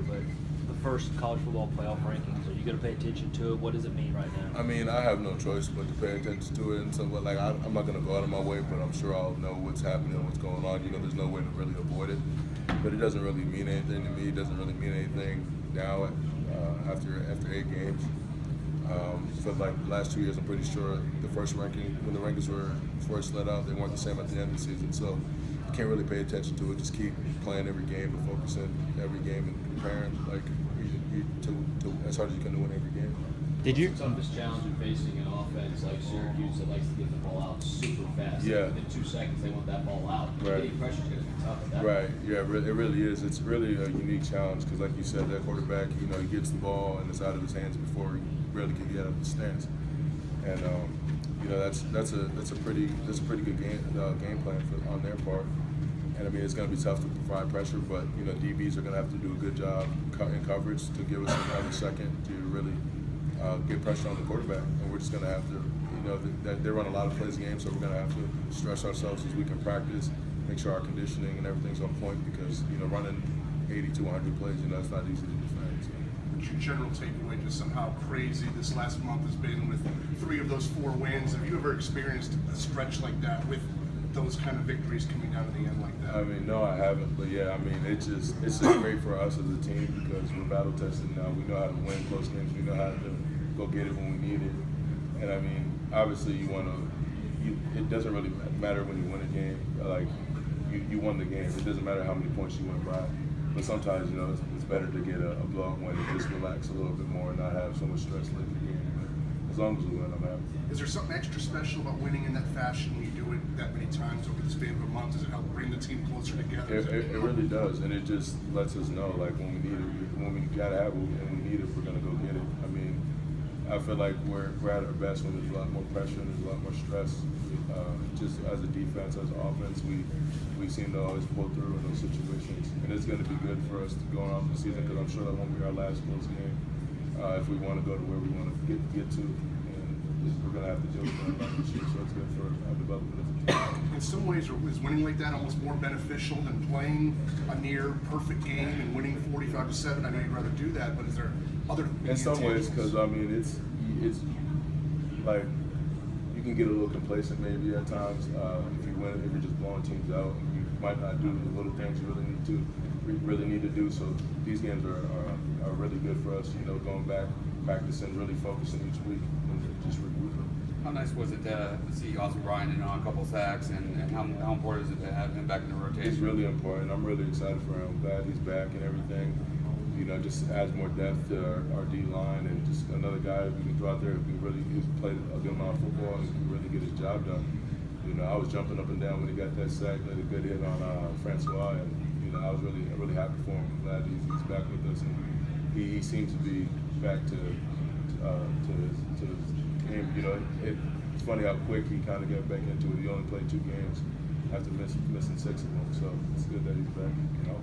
but the first college football playoff rankings, are you going to pay attention to it? What does it mean right now? I mean, I have no choice but to pay attention to it, and so, but like, I'm not going to go out of my way, but I'm sure I'll know what's happening, what's going on. You know, there's no way to really avoid it, but it doesn't really mean anything to me. It doesn't really mean anything now after 8 games. For like the last 2 years, I'm pretty sure the first ranking, when the rankings were first let out, they weren't the same at the end of the season. So you can't really pay attention to it. Just keep playing every game, but focusing every game and preparing like to as hard as you can to win every game. Did you? What's the toughest challenge in facing an offense like Syracuse that likes to get the ball out super fast? Yeah. Within 2 seconds, they want that ball out. Right. Getting pressure is going to be tough at that Right. point. Yeah. It really is. It's really a unique challenge because, like you said, that quarterback, you know, he gets the ball and it's out of his hands before he really can get out of the stance. And you know, that's a pretty good game plan on their part. And I mean, it's going to be tough to provide pressure, but you know, DBs are going to have to do a good job in coverage to give us another second to really get pressure on the quarterback. And we're just going to have to, you know, they run a lot of plays a game, so we're going to have to stress ourselves as we can practice, make sure our conditioning and everything's on point because you know, running 80 to 100 plays, you know, it's not easy to defend. So. What's your general takeaway, just somehow crazy this last month has been with 3 of those 4 wins? Have you ever experienced a stretch like that with those kind of victories coming down to the end like that? I mean, no, I haven't, but yeah, I mean, it's just great for us as a team because we're battle tested now. We know how to win close games. We know how to go get it when we need it. And I mean, obviously, it doesn't really matter when you win a game. Like, you won the game. It doesn't matter how many points you went by. But sometimes, you know, it's better to get a blowout win and just relax a little bit more and not have so much stress late in the game. But as long as we win, I'm happy. Is there something extra special about winning in that fashion when you do it that many times over the span of a month? Does it help bring the team closer together? It really does, and it just lets us know, like, when we need it, when we gotta have it, and we need it, we're gonna go get it. I mean, I feel like we're at our best when there's a lot more pressure and there's a lot more stress. Just as a defense, as an offense, we seem to always pull through in those situations, and it's going to be good for us to go on the season because I'm sure that won't be our last close game if we want to go to where we want to get to, and we're going to have to deal with that a lot this year. So it's good for our development as a team. In some ways, is winning like that almost more beneficial than playing a near perfect game and winning 45-7? I know you'd rather do that, but is there other? In some ways, because I mean, it's like you can get a little complacent maybe at times if you win, if you're just blowing teams out. You might not do the little things you really need to do. So these games are really good for us. You know, going back, practicing, really focusing each week, and just regrouping. How nice was it to see Austin Bryant in on a couple sacks, and how important is it to have him back in the rotation? It's really important. I'm really excited for him. I'm glad he's back and everything. You know, just adds more depth to our D line and just another guy we can throw out there who really played a good amount of football and can really get his job done. You know, I was jumping up and down when he got that sack, made a good hit on Francois, and you know, I was really happy for him. I'm glad he's back with us, and he seems to be back to his game. You know, it's funny how quick he kind of got back into it. He only played 2 games after missing 6 of them, so it's good that he's back. You know.